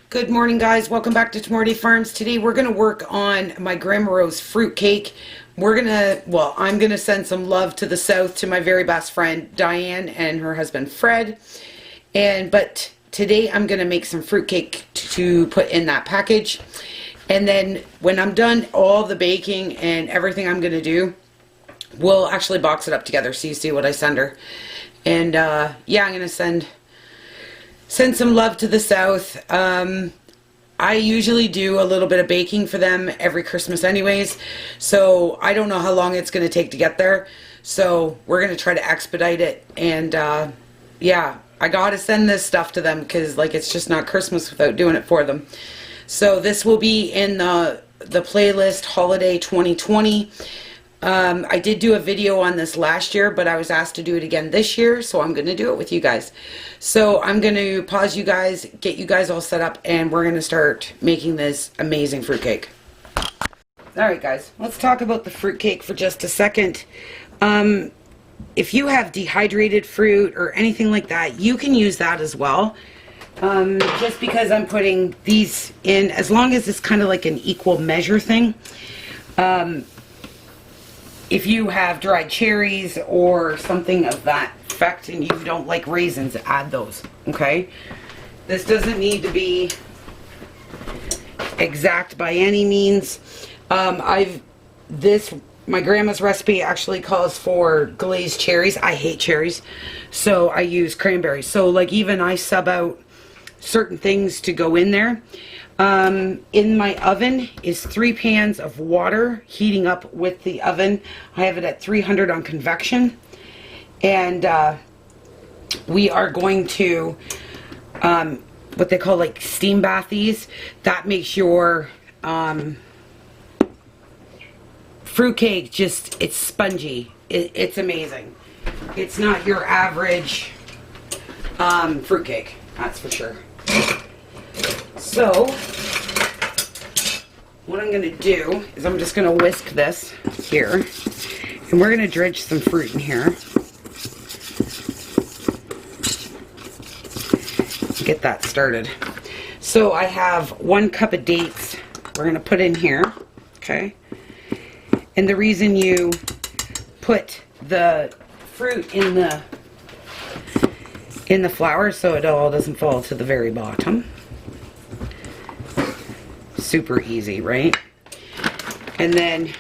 Good morning, guys. Welcome back to Tomorrowaday Farms. Today we're going to work on my Grandma Rowe's fruit cake. I'm going to send some love to the south to my very best friend Diane and her husband Fred. But today I'm going to make some fruit cake to put in that package. And then when I'm done all the baking and everything I'm going to do, we'll actually box it up together so you see what I send her. And yeah, I'm going to send some love to the south. I usually do a little bit of baking for them every Christmas anyways, so I don't know how long it's going to take to get there, so we're going to try to expedite it. And yeah, I gotta send this stuff to them because like it's just not Christmas without doing it for them. So this will be in the playlist Holiday 2020. I did do a video on this last year, but I was asked to do it again this year, so I'm going to do it with you guys. So I'm going to pause you guys, get you guys all set up, and we're going to start making this amazing fruitcake. Alright guys, let's talk about the fruitcake for just a second. If you have dehydrated fruit or anything like that, you can use that as well. Just because I'm putting these in, as long as it's kind of like an equal measure thing. If you have dried cherries or something of that effect and you don't like raisins, add those, okay? This doesn't need to be exact by any means. My grandma's recipe actually calls for glazed cherries. I hate cherries, so I use cranberries. So like even I sub out certain things to go in there. In my oven is 3 pans of water heating up with the oven. I have it at 300 on convection, and we are going to what they call like steam bath these. That makes your fruitcake just, it's spongy. It's amazing. It's not your average fruitcake, that's for sure. So, what I'm going to do is I'm just going to whisk this here, and we're going to dredge some fruit in here. Get that started. So I have 1 cup of dates we're going to put in here, okay? And the reason you put the fruit in the flour so it all doesn't fall to the very bottom. Super easy, right? And then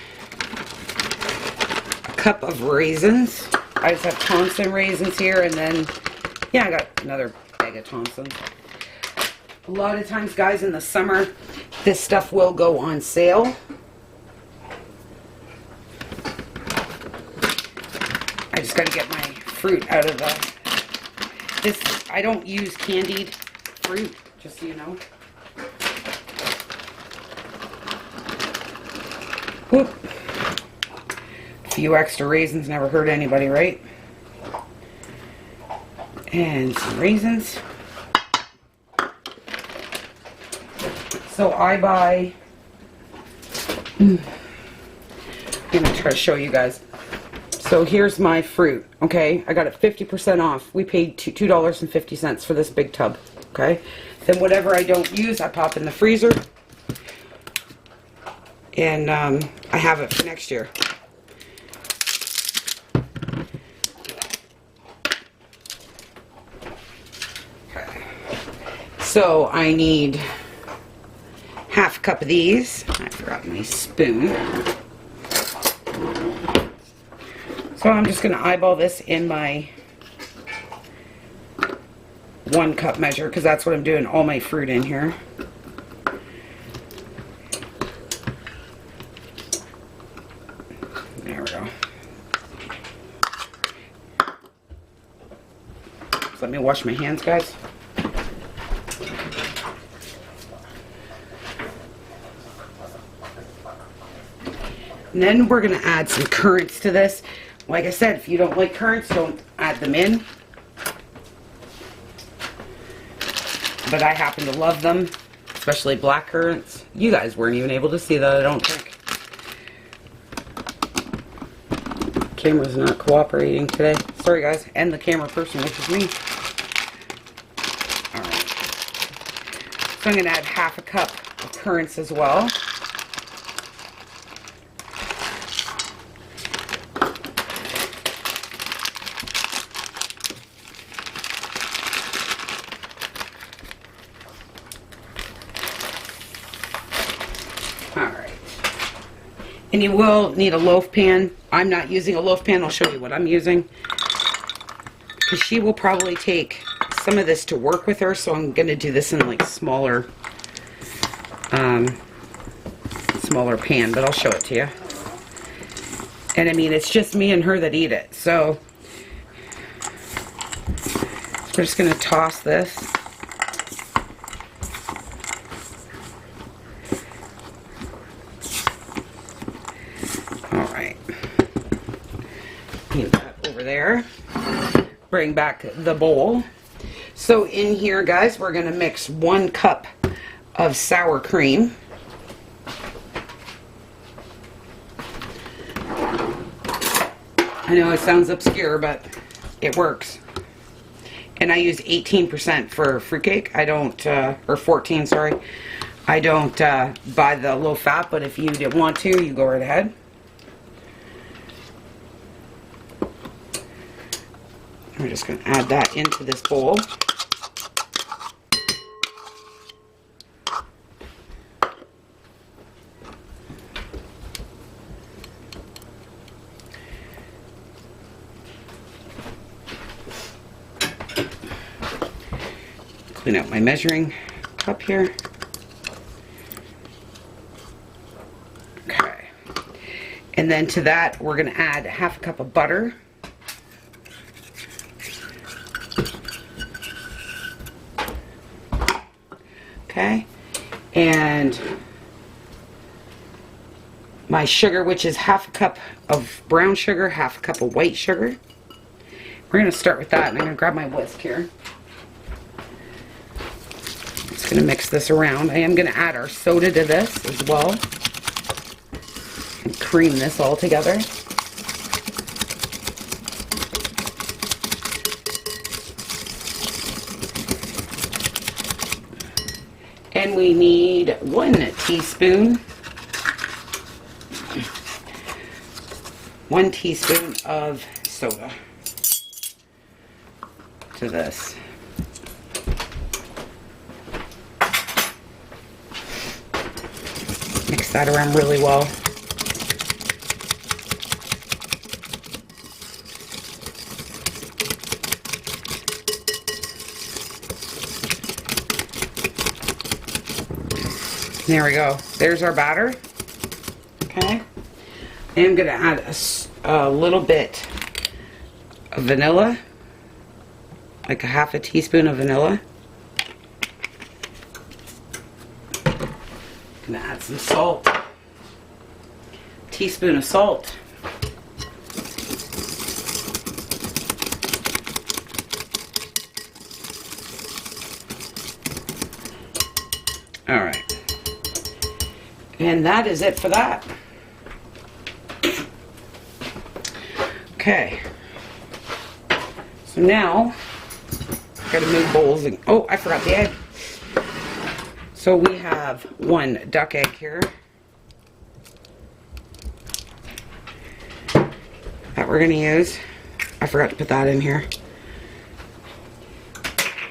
a cup of raisins. I just have Thompson raisins here, and then yeah, I got another bag of Thompsons. A lot of times, guys, in the summer this stuff will go on sale. I just got to get my fruit out of this. I don't use candied fruit, just so you know. Whoop. A few extra raisins never hurt anybody, right? And some raisins. So I buy, I'm going to try to show you guys. So here's my fruit, okay? I got it 50% off. We paid $2.50 for this big tub, okay? Then whatever I don't use, I pop in the freezer. And I have it for next year. Okay. So I need half a cup of these. I forgot my spoon. So I'm just going to eyeball this in my 1 cup measure because that's what I'm doing all my fruit in here. There we go. So let me wash my hands, guys. And then we're going to add some currants to this. Like I said, if you don't like currants, don't add them in. But I happen to love them, especially black currants. You guys weren't even able to see that, I don't think. Camera's not cooperating today. Sorry guys, and the camera person, which is me. Alright. So I'm going to add half a cup of currants as well. Alright. And you will need a loaf pan. I'm not using a loaf pan. I'll show you what I'm using. Because she will probably take some of this to work with her, so I'm going to do this in like smaller pan, but I'll show it to you. And I mean, it's just me and her that eat it, so we're just going to toss this. Alright. Leave that over there. Bring back the bowl. So in here, guys, we're going to mix 1 cup of sour cream. I know it sounds obscure, but it works. And I use 18% for fruitcake. I don't, or 14, sorry. I don't buy the low fat, but if you didn't want to, you go right ahead. We're just going to add that into this bowl. Clean out my measuring cup here. Okay. And then to that, we're going to add half a cup of butter. Okay. And my sugar, which is half a cup of brown sugar, half a cup of white sugar. We're going to start with that, and I'm going to grab my whisk here. Just going to mix this around. I am going to add our soda to this as well. And cream this all together. And we need 1 teaspoon. 1 teaspoon of soda to this. Mix that around really well. There we go. There's our batter. Okay. I'm going to add a little bit of vanilla, like a half a teaspoon of vanilla. I'm going to add some salt. Teaspoon of salt. All right. And that is it for that. Okay. So now, I've got to move bowls. And, oh, I forgot the egg. So we have 1 duck egg here that we're going to use. I forgot to put that in here.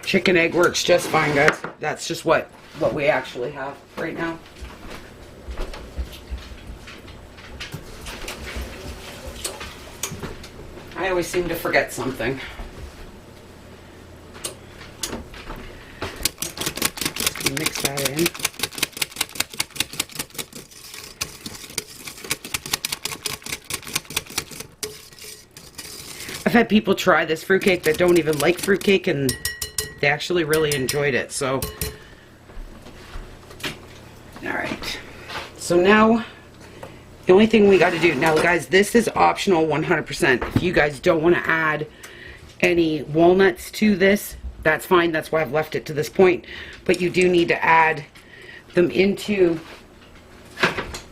Chicken egg works just fine, guys. That's just what we actually have right now. I always seem to forget something. Mix that in. I've had people try this fruitcake that don't even like fruitcake, and they actually really enjoyed it. So, all right. So now, the only thing we got to do now, guys, this is optional 100%. If you guys don't want to add any walnuts to this, that's fine. That's why I've left it to this point. But you do need to add them into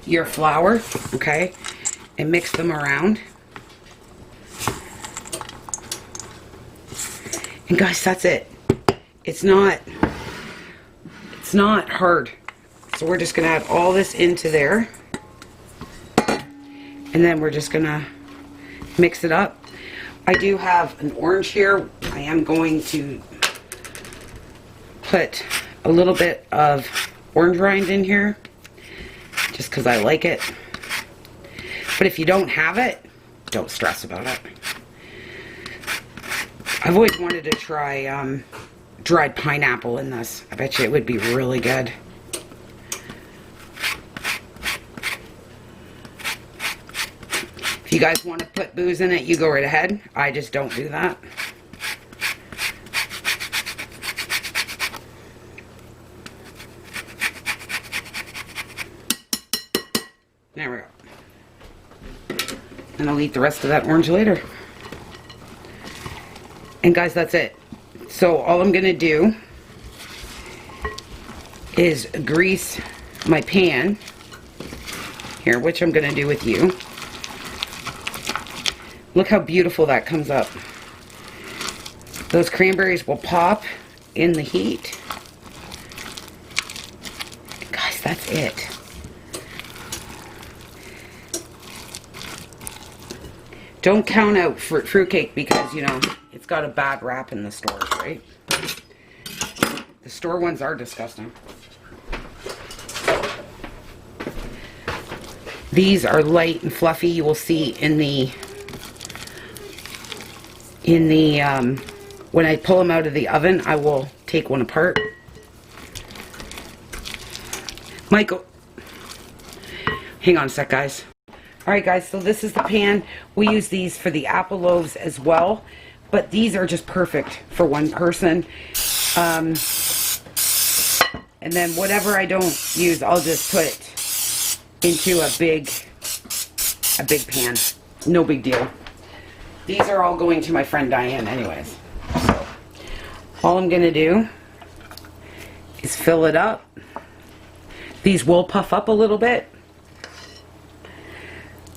your flour, okay, and mix them around. And guys, that's it. It's it's not hard. So we're just going to add all this into there. And then we're just going to mix it up. I do have an orange here. I am going to put a little bit of orange rind in here, just because I like it. But if you don't have it, don't stress about it. I've always wanted to try dried pineapple in this. I bet you it would be really good. If you guys want to put booze in it, you go right ahead. I just don't do that. There we go. And I'll eat the rest of that orange later. And guys, that's it. So all I'm going to do is grease my pan here, which I'm going to do with you. Look how beautiful that comes up. Those cranberries will pop in the heat. Guys, that's it. Don't count out fruitcake because, you know, it's got a bad rap in the stores, right? The store ones are disgusting. These are light and fluffy. You will see in the when I pull them out of the oven, I will take one apart. Michael, hang on a sec, guys. Alright guys, so this is the pan. We use these for the apple loaves as well, but these are just perfect for one person. And then whatever I don't use, I'll just put into a big pan. No big deal. These are all going to my friend Diane anyways. So all I'm going to do is fill it up. These will puff up a little bit,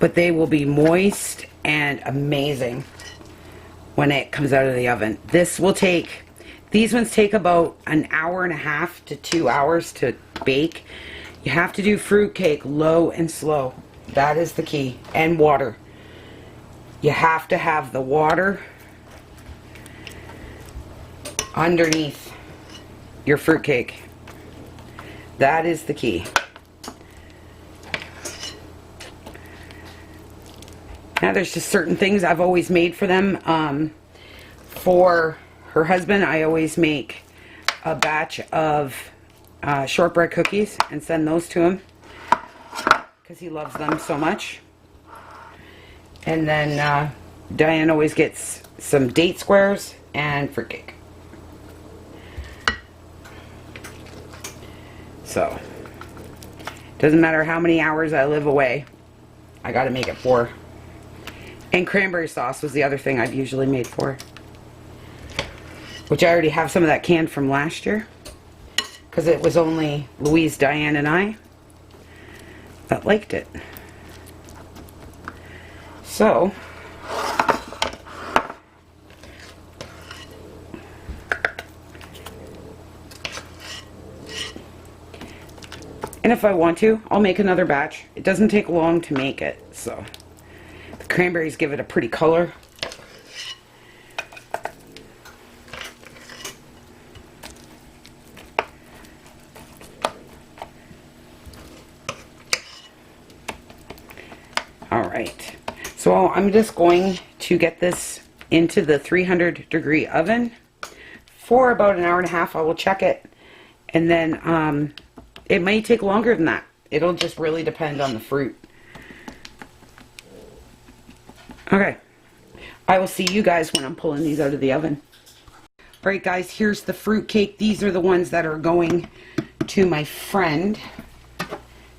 but they will be moist and amazing when it comes out of the oven. This will take, these ones take about an hour and a half to 2 hours to bake. You have to do fruitcake low and slow. That is the key. And water. You have to have the water underneath your fruitcake. That is the key. Now there's just certain things I've always made for them. For her husband, I always make a batch of shortbread cookies and send those to him because he loves them so much. And then Diane always gets some date squares and fruitcake. So, doesn't matter how many hours I live away, I gotta make it for her. And cranberry sauce was the other thing I've usually made for her, which I already have some of that canned from last year because it was only Louise, Diane, and I that liked it. So and if I want to, I'll make another batch. It doesn't take long to make it, so the cranberries give it a pretty color. Alright, so I'm just going to get this into the 300-degree oven for about an hour and a half. I will check it, and then it may take longer than that. It'll just really depend on the fruit. Okay, I will see you guys when I'm pulling these out of the oven. Alright guys, here's the fruit cake. These are the ones that are going to my friend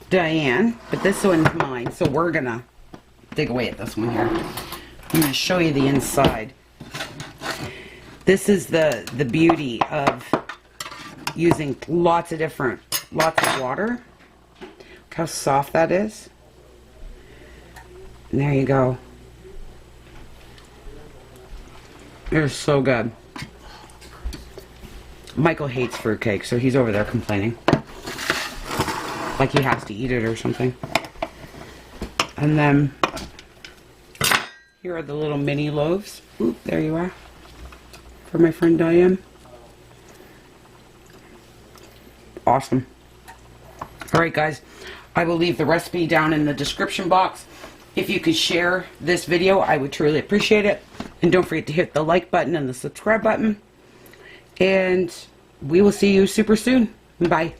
Diane, but this one's mine, so we're gonna dig away at this one here. I'm gonna show you the inside. This is the beauty of using lots of water. Look how soft that is. And there you go. They're so good. Michael hates fruitcake, so he's over there complaining. like he has to eat it or something. And then here are the little mini loaves. Oop, there you are. For my friend Diane. Awesome. Alright guys, I will leave the recipe down in the description box. If you could share this video, I would truly appreciate it. And don't forget to hit the like button and the subscribe button. And we will see you super soon. Bye.